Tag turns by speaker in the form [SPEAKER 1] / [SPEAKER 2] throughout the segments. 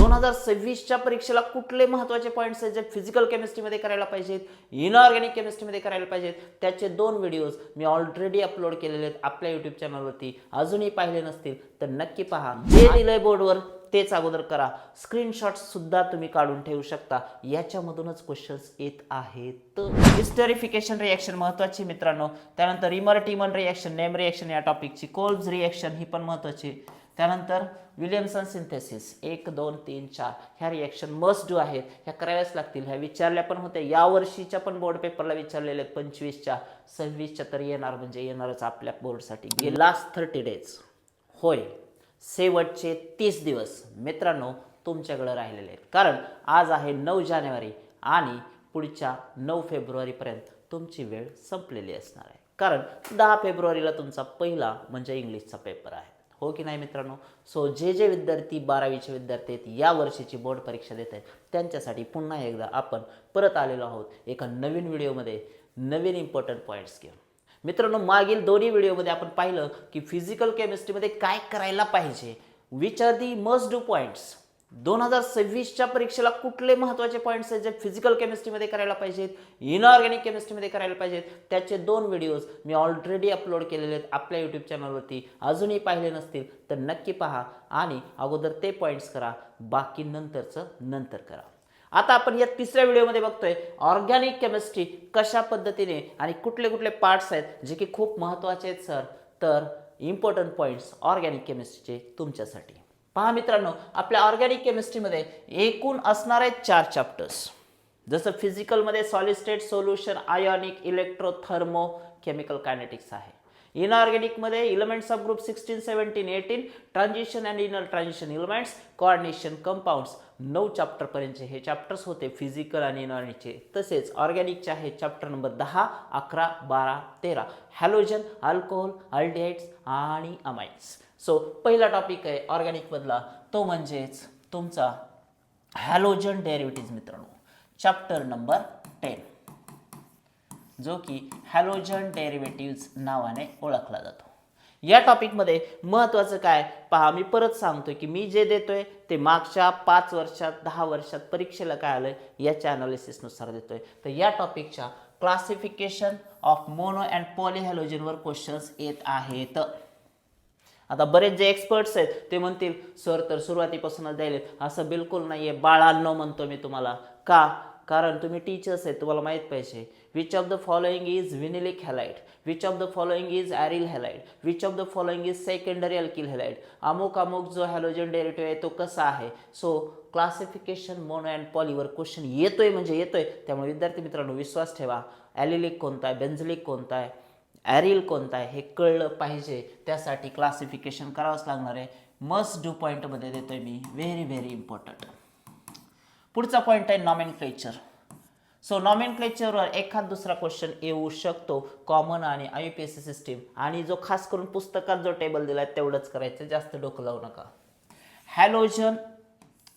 [SPEAKER 1] 2026च्या परीक्षेला कुठले महत्त्वाचे पॉईंट्स आहेत जे फिजिकल केमिस्ट्रीमध्ये करायला पाहिजेत, इनऑर्गॅनिक केमिस्ट्रीमध्ये करायला पाहिजेत, त्याचे 2 व्हिडिओज मी ऑलरेडी अपलोड केलेले आहेत आपल्या यूट्यूब चॅनलवरती. अजूनही पाहिले नसतील तर नक्की पहा. जे दिलंय बोर्डवर तेच अगोदर करा. स्क्रीनशॉट सुद्धा तुम्ही काढून ठेवू शकता, याच्यामधूनच क्वेश्चन्स येत आहेत. हिस्टेरिफिकेशन रिएक्शन महत्त्वाची मित्रांनो. त्यानंतर इमर्टिमन रिएक्शन, नेम रिएक्शन या टॉपिकची, कोल्ब्स रिएक्शन ही पण महत्त्वाची. त्यानंतर विलियमसन सिंथेसिस 1 2 3 4 ह्या रिएक्शन मस्ट डू आहेत, ह्या कराव्याच लागतील. ह्या विचारल्या पण होत्या या वर्षीच्या पण बोर्ड पेपरला विचारलेले आहेत. 25च्या 26च्या तर येणार म्हणजे येणारच आपल्या बोर्डसाठी. लास्ट 30 डेज होय, शेवटचे 30 दिवस मित्रांनो तुमच्याकडे राहिलेले आहेत. कारण आज आहे 9 जानेवारी आणि पुढच्या 9 फेब्रुवारीपर्यंत तुमची वेळ संपलेली असणार आहे. कारण 10 फेब्रुवारीला तुमचा पहिला म्हणजे इंग्लिशचा पेपर आहे, हो की नाही मित्रांनो. सो जे विद्यार्थी 12वीचे विद्यार्थी आहेत, या वर्षीची बोर्ड परीक्षा देत आहेत, त्यांच्यासाठी पुन्हा एकदा आपण परत आलेलो आहोत एका नवीन व्हिडिओमध्ये, नवीन इम्पॉर्टंट पॉईंट्स घेऊन. मित्रांनो मागील दोन्ही व्हिडिओमध्ये आपण पाहिलं की फिजिकल केमिस्ट्रीमध्ये काय करायला पाहिजे, which are the must do points. 2026च्या परीक्षेला कुठले महत्त्वाचे पॉईंट्स आहेत जे फिजिकल केमिस्ट्रीमध्ये करायला पाहिजेत, इनऑर्गॅनिक केमिस्ट्रीमध्ये करायला पाहिजेत, त्याचे 2 व्हिडिओज मी ऑलरेडी अपलोड केलेले आहेत आपल्या यूट्यूब चॅनलवरती. अजूनही पाहिले नसतील तर नक्की पहा आणि अगोदर ते पॉईंट्स करा, बाकी नंतरचं नंतर करा. आता आपण या तिसऱ्या व्हिडिओमध्ये बघतोय ऑर्गॅनिक केमिस्ट्री कशा पद्धतीने आणि कुठले कुठले पार्ट्स आहेत जे की खूप महत्त्वाचे आहेत सर. तर इम्पॉर्टंट पॉईंट्स ऑर्गॅनिक केमिस्ट्रीचे तुमच्यासाठी. पहा मित्रांनो, आपल्या ऑर्गॅनिक केमिस्ट्रीमध्ये एकूण असणार आहेत 4 चॅप्टर्स. जसं फिजिकलमध्ये solid state solution, ionic, electro, thermo, chemical kinetics आहे. इनऑर्गॅनिकमध्ये elements of group 16 17 18, transition and inner transition elements, coordination, compounds. 9 चॅप्टरपर्यंतचे हे चॅप्टर्स होते फिजिकल आणि इनऑर्गॅनिकचे. तसेच ऑर्गॅनिकचे आहे chapter number 10 11 12 13, halogen, alcohol, aldehydes आणि अमाइड्स. सो पहिला टॉपिक आहे ऑर्गॅनिकमधला, तो म्हणजेच तुमचा हॅलोजन डेरिव्हेटिव्ह मित्रांनो, चॅप्टर नंबर 10, जो की हॅलोजन डेरिव्हेटिव्ह्ज नावाने ओळखला जातो. या टॉपिकमध्ये महत्त्वाचं काय पहा, मी परत सांगतोय की मी जे देतोय ते मागच्या 5 वर्षात 10 वर्षात परीक्षेला काय आलंय याच्या अनालिसिसनुसार देतोय. तर या टॉपिकच्या क्लासिफिकेशन ऑफ मोनो अँड पॉली हॅलोजनवर क्वेश्चन्स येत आहेत. आता बरेच जे एक्सपर्ट्स आहेत ते म्हणतील सर तर सुरुवातीपासूनच द्यायले, असं बिलकुल नाहीये बाळांनो म्हणतो मी तुम्हाला. का? कारण तुम्ही टीचर्स आहेत, तुम्हाला माहीत पाहिजे which of the following is vinylic halide, which of the following is aryl halide, which of the following is secondary alkyl halide, अमुक अमुक जो हॅलोजन डेरिव्हेटिव्ह आहे तो कसा आहे. सो क्लासिफिकेशन मोनो अँड पॉलीवर क्वेश्चन येतोय म्हणजे येतोय. त्यामुळे विद्यार्थी मित्रांनो विश्वास ठेवा, ॲलिलिक कोणता आहे, बेन्झलिक कोणता आहे, ॲरिल कोणता आहे हे कळलं पाहिजे. त्यासाठी क्लासिफिकेशन करावंच लागणार आहे. मस्ट डू पॉईंटमध्ये देतोय मी, व्हेरी व्हेरी इम्पॉर्टंट. पुढचा पॉईंट आहे नॉमेनक्लेचर. सो नॉमेनक्लेचरवर एखाद दुसरा क्वेश्चन येऊ शकतो, कॉमन आणि IUPAC सिस्टीम, आणि जो खास करून पुस्तकात जो टेबल दिला आहे तेवढंच करायचं, जास्त डोकं लावू नका. हॅलोजन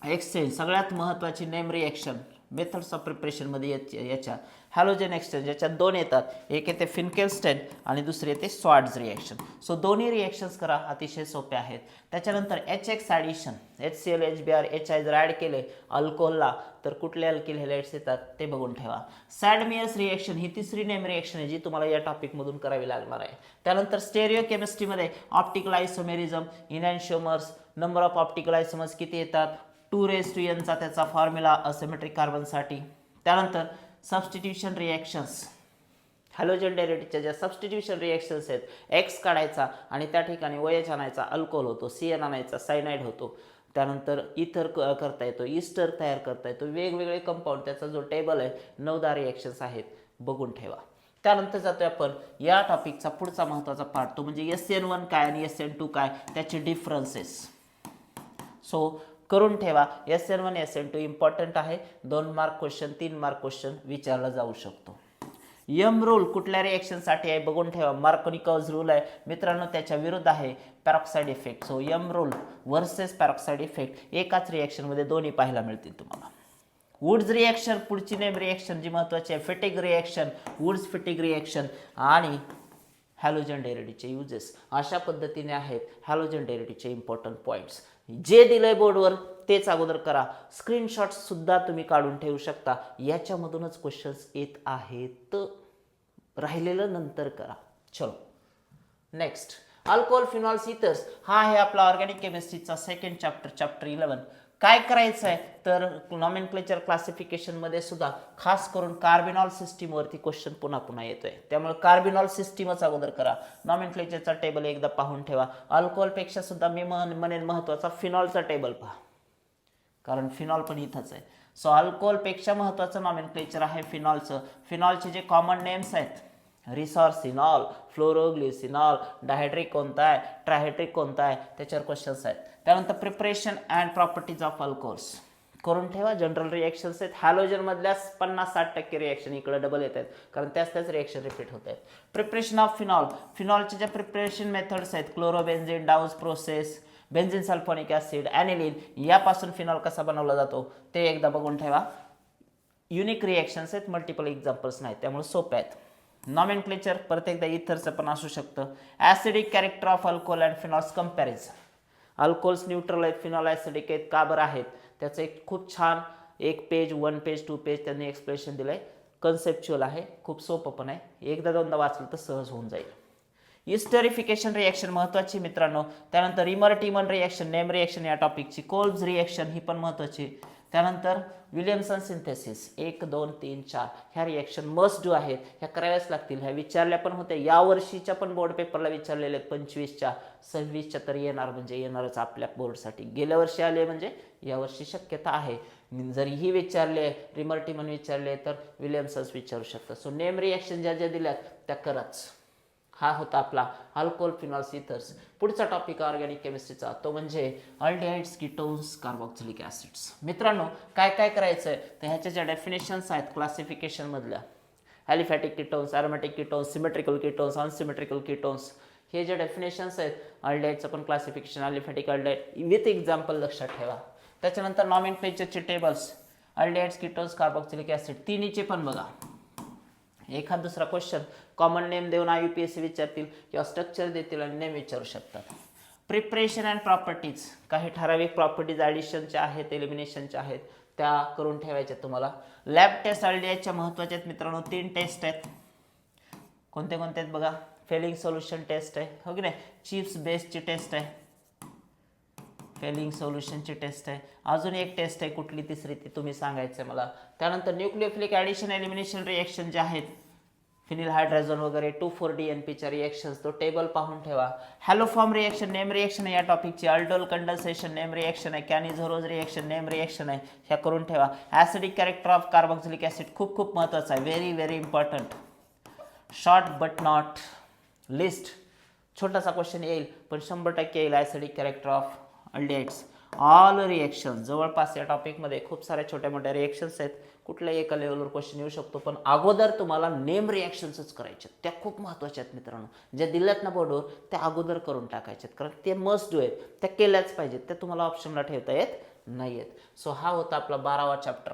[SPEAKER 1] एक्सचेंज सगळ्यात महत्त्वाची नेम रिएक्शन मेथड्स ऑफ प्रिपरेशनमध्ये याच्या हॅलोजन एक्सचेंज याच्यात 2 येतात, एक येते फिनकेलस्टेन आणि दुसरे येते स्वार्ट्झ रिएक्शन. सो दोन्ही रिएक्शन्स करा, अतिशय सोपे आहेत. त्याच्यानंतर HX addition, HCl HBr HI जर ॲड केले अल्कोहोलला तर कुठले अल्किल हॅलाइड्स येतात ते बघून ठेवा. सॅडमियस रिएक्शन ही तिसरी नेम रिएक्शन आहे जी तुम्हाला या टॉपिकमधून करावी लागणार आहे. त्यानंतर स्टेरिओ केमिस्ट्रीमध्ये optical isomerism, enantiomers, number of optical isomers किती येतात, 2n चा त्याचा फॉर्म्युला असिमेट्रिक कार्बनसाठी. त्यानंतर सबस्टिट्यूशन रिएक्शन्स, हॅलोजन डेरिव्हेटिव्हच्या ज्या सबस्टिट्यूशन रिएक्शन्स आहेत, X काढायचा आणि त्या ठिकाणी OH आणायचा, अल्कोहोल होतो, CN आणायचा, सायनाइड होतो. त्यानंतर इथर करता येतो, ईस्टर तयार करता येतो, वेगवेगळे कंपाऊंड, त्याचा जो टेबल आहे 9 रिएक्शन्स आहेत, बघून ठेवा. त्यानंतर जातोय आपण या टॉपिकचा पुढचा महत्त्वाचा पार्ट, तो म्हणजे SN1 काय आणि SN2 काय, त्याचे डिफरन्सेस. सो करून ठेवा. SN1 SN2 इम्पॉर्टंट आहे. 2 मार्क क्वेश्चन, 3 मार्क क्वेश्चन विचारला जाऊ शकतो. यम रूल कुठल्या रिएक्शनसाठी आहे बघून ठेवा. मार्कोनिकॉज रूल आहे मित्रांनो, त्याच्या विरुद्ध आहे पॅरॉक्साइड इफेक्ट. सो यम रूल वर्सेस पॅरॉक्साइड इफेक्ट एकाच रिएक्शनमध्ये दोन्ही पाहायला मिळतील तुम्हाला. वुड्स रिएक्शन पुढची नेम रिएक्शन जी महत्त्वाची आहे, Fittig reaction, Wurtz Fittig reaction आणि हॅलोजन डेरिव्हेटिव्हचे युजेस. अशा पद्धतीने आहेत हॅलोजन डेरिव्हेटिव्हचे इम्पॉर्टंट पॉईंट्स. जे दिलंय बोर्डवर तेच अगोदर करा. स्क्रीनशॉट्स सुद्धा तुम्ही काढून ठेवू शकता, याच्यामधूनच क्वेश्चन्स येत आहेत. राहिलेलं नंतर करा. चलो नेक्स्ट, अल्कोहोल फिनॉल्स इथर्स हा आहे आपला ऑर्गॅनिक केमिस्ट्रीचा सेकंड चॅप्टर, चॅप्टर 11. काय करायचं आहे तर नॉमेनक्लेचर क्लासिफिकेशन मध्ये सुद्धा खास करून कार्बिनॉल सिस्टीम वरती क्वेश्चन पुन्हा पुन्हा येतोय, त्यामुळे कार्बिनॉल सिस्टीमच अगोदर करा. नॉमेनक्लेचरचा टेबल एकदा पाहून ठेवा. अल्कोहोल पेक्षा सुद्धा मी म्हणेन महत्वाचा फिनॉलचा टेबल पहा, कारण फिनॉल पण इथंच आहे. सो अल्कोहोल पेक्षा महत्वाचं नॉमेनक्लेचर आहे फिनॉलचं. फिनॉलचे जे कॉमन नेम्स आहेत, रिसॉर्सिनॉल, फ्लोरोग्लिसिनॉल, डायहायड्रिक कोणता आहे, ट्रायहायड्रिक कोणता आहे, त्याच्यावर क्वेश्चन्स आहेत. त्यानंतर preparation and properties of alcohols करून ठेवा. जनरल रिएक्शन्स आहेत. हॅलोजन मधल्या 50-60% रिएक्शन इकडे डबल येत आहेत, कारण त्याच रिएक्शन रिपीट होत आहेत. प्रिपरेशन ऑफ फिनॉल, फिनॉलचे ज्या प्रिपरेशन मेथड्स आहेत, chlorobenzene, डाऊज process, benzene sulphonic acid, ॲनिलीन, यापासून फिनॉल कसा बनवला जातो ते एकदा बघून ठेवा. युनिक रिएक्शन्स आहेत, मल्टिपल एक्झाम्पल्स नाहीत, त्यामुळे सोपे आहेत. नॉमेनक्लेचर परत एकदा इथरचं पण असू शकतं. Acidic character of alcohol and phenols comparison. Alcohols neutral आहेत, फिनॉल ॲसिडिक आहेत, का बरं आहेत, त्याचं एक खूप छान 1 पेज, 1 पेज, 2 पेज त्यांनी एक्सप्लेनेशन दिलंय. कन्सेप्च्युअल आहे, खूप सोपं पण आहे, एकदा दोनदा वाचलं तर सहज होऊन जाईल. इस्टरिफिकेशन रिएक्शन महत्वाची मित्रांनो. त्यानंतर इमर्टिमन रिएक्शन, नेम रिएक्शन या टॉपिकची. कोल्ब्स रिएक्शन ही पण महत्वाची. त्यानंतर विलियमसन सिंथेसिस 1, 2, 3, 4 ह्या रिएक्शन मस्ट डू आहेत, ह्या कराव्याच लागतील. ह्या विचारल्या पण होत्या, या वर्षीच्या पण बोर्ड पेपरला विचारलेले आहेत. 25च्या 26च्या तर येणार, म्हणजे येणारच आपल्या बोर्डसाठी. गेल्या वर्षी आले म्हणजे या वर्षी शक्यता आहे. जर ही विचारले, रिमर्टिमन विचारले तर विलियमसन्स विचारू शकतात. सो नेम रिएक्शन ज्या ज्या दिल्यात त्या कराच. हा होता आपला अल्कोहोल फिनॉल्स इथर्स. पुढचा टॉपिक ऑर्गॅनिक केमिस्ट्रीचा, तो म्हणजे अल्डिहाइड्स, कीटोन्स, कार्बोक्सिलिक ऍसिड्स. मित्रांनो काय काय करायचं आहे तर ह्याच्या ज्या डेफिनेशन्स आहेत क्लासिफिकेशन मधल्या, aliphatic ketones, aromatic ketones, symmetrical ketones, unsymmetrical ketones, हे जे डेफिनेशन्स आहेत, अल्डिहाइडचं पण classification, aliphatic aldehyde with example लक्षात ठेवा. त्याच्यानंतर नॉमेनक्लेचरचे tables, aldehydes, ketones, carboxylic acid तिन्हीचे पण बघा. एखाद दुसरा क्वेश्चन कॉमन नेम देऊन IUPAC विचारतील किंवा स्ट्रक्चर देतील आणि नेम विचारू शकतात. प्रिपरेशन अँड प्रॉपर्टीज, काही ठराविक प्रॉपर्टीज ॲडिशनच्या आहेत, एलिमिनेशनच्या आहेत, त्या करून ठेवायच्या तुम्हाला. लॅब टेस्ट अल्डिहाइडच्या महत्त्वाच्या आहेत मित्रांनो. 3 टेस्ट आहेत. कोणते कोणते आहेत बघा. फेलिंग सोल्युशन टेस्ट आहे, हो की नाही. चिप्स बेसची टेस्ट आहे, फेलिंग सोल्युशनची टेस्ट आहे. अजून एक टेस्ट आहे, कुठली तिसरी ती तुम्ही सांगायचं आहे मला. त्यानंतर न्यूक्लियोफिलिक ॲडिशन एलिमिनेशन रिएक्शन जे आहेत, फिनिल हायड्रोजन वगैरे 2,4-DNPच्या रिएक्शन्स, तो टेबल पाहून ठेवा. हॅलोफॉर्म रिएक्शन नेम रिएक्शन आहे या टॉपिकची. अल्डोल कंडेन्सेशन नेम रिएक्शन आहे. कॅनिझोरोज रिएक्शन नेम रिएक्शन आहे, ह्या करून ठेवा. Acidic character of carboxylic acid खूप खूप महत्त्वाचं आहे, very very important. Short but not list, छोटासा क्वेश्चन येईल पण 100% येईल. Acidic character of aldehydes, all reaction, जवळपास या टॉपिकमध्ये खूप साऱ्या छोट्या मोठ्या रिएक्शन्स आहेत. कुठल्याही एका लेवलवर क्वेश्चन येऊ शकतो, पण अगोदर तुम्हाला नेम रिएक्शन्सच करायचे, त्या खूप महत्त्वाच्या आहेत मित्रांनो. ज्या दिल्यात ना बोर्डवर त्या अगोदर करून टाकायच्यात, कारण ते मस्ट डू आहेत, त्या केल्याच पाहिजेत, त्या तुम्हाला ऑप्शनला ठेवता येत नाही आहेत. सो हा होता आपला 12वा चॅप्टर.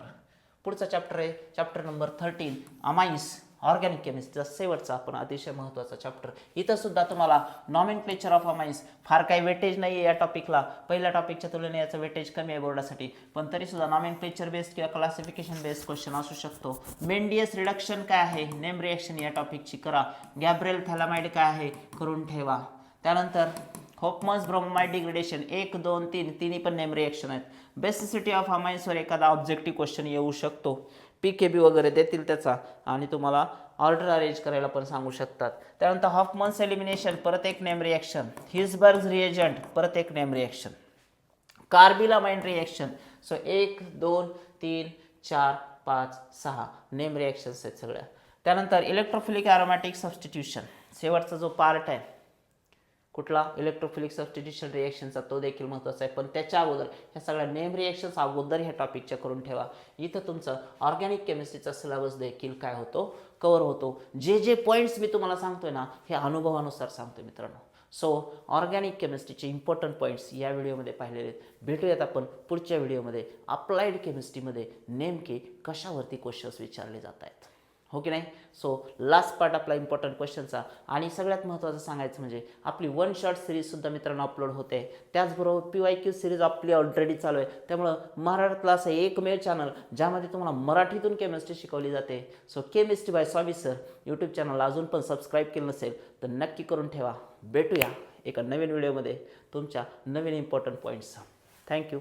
[SPEAKER 1] पुढचा चॅप्टर आहे चॅप्टर नंबर 13, अमाइन्स, ऑर्गॅनिक केमिस्ट्रीचा शेवटचा पण अतिशय महत्त्वाचा चॅप्टर. इथं सुद्धा तुम्हाला नॉमेनक्लेचर ऑफ अमाइन्स, फार काही वेटेज नाही आहे या टॉपिकला. पहिल्या टॉपिकच्या तुलनेने याचं वेटेज कमी आहे बोर्डासाठी, पण तरी सुद्धा नॉमेनक्लेचर बेस्ड किंवा क्लासिफिकेशन बेस्ड क्वेश्चन असू शकतो. मेंडियस रिडक्शन काय आहे, नेम रिएक्शन या टॉपिकची करा. गॅब्रिएल थॅलामाइड काय आहे करून ठेवा. त्यानंतर होफमन्स ब्रोमाइड डिग्रेडेशन 1, 2, 3 तिन्ही पण नेम रिएक्शन आहेत. बेसिसिटी ऑफ अमाइन्सवर एखादा ऑब्जेक्टिव्ह क्वेश्चन येऊ शकतो, PKB वगैरे देतील त्याचा, आणि तुम्हाला ऑर्डर अरेंज करायला पण सांगू शकतात. त्यानंतर हॉफमन्स एलिमिनेशन परत एक नेम रिएक्शन. हिल्सबर्ग्स रिएजंट परत एक name reaction. Carbylamine reaction. So 1, 2, 3, 4, 5, 6 name reactions आहेत सगळ्या. त्यानंतर इलेक्ट्रोफिलिक ॲरोमॅटिक सबस्टिट्यूशन शेवटचा जो पार्ट आहे कुठला, इलेक्ट्रोफिलिक सबस्टिट्यूशन रिएक्शनचा, तो देखील महत्त्वाचा आहे. पण त्याच्या अगोदर ह्या सगळ्या नेम रिएक्शन्स अगोदर ह्या टॉपिकच्या करून ठेवा. इथं तुमचं ऑर्गॅनिक केमिस्ट्रीचा सिलेबस देखील काय होतो, कव्हर होतो. जे जे पॉईंट्स मी तुम्हाला सांगतोय ना, हे अनुभवानुसार सांगतोय मित्रांनो. सो ऑर्गॅनिक केमिस्ट्रीचे इम्पॉर्टंट पॉईंट्स या व्हिडिओमध्ये पाहिलेले आहेत. भेटूयात आपण पुढच्या व्हिडिओमध्ये अप्लाइड केमिस्ट्रीमध्ये नेमके कशावरती क्वेश्चन्स विचारले जात आहेत. हो की नाही. सो लास्ट पार्ट आपला इम्पॉर्टंट क्वेश्चनचा. आणि सगळ्यात महत्त्वाचं सांगायचं म्हणजे आपली वन शॉट सिरीजसुद्धा मित्रांनो अपलोड होते. त्याचबरोबर PYQ सिरीज आपली ऑलरेडी चालू आहे. त्यामुळं महाराष्ट्रातलं असं एकमेव चॅनल ज्यामध्ये तुम्हाला मराठीतून केमिस्ट्री शिकवली जाते. सो केमिस्ट्री बाय स्वामी सर यूट्यूब चॅनलला अजून पण सबस्क्राईब केलं नसेल तर नक्की करून ठेवा. भेटूया एका नवीन व्हिडिओमध्ये तुमच्या नवीन इम्पॉर्टंट पॉईंट्सचा. थँक्यू.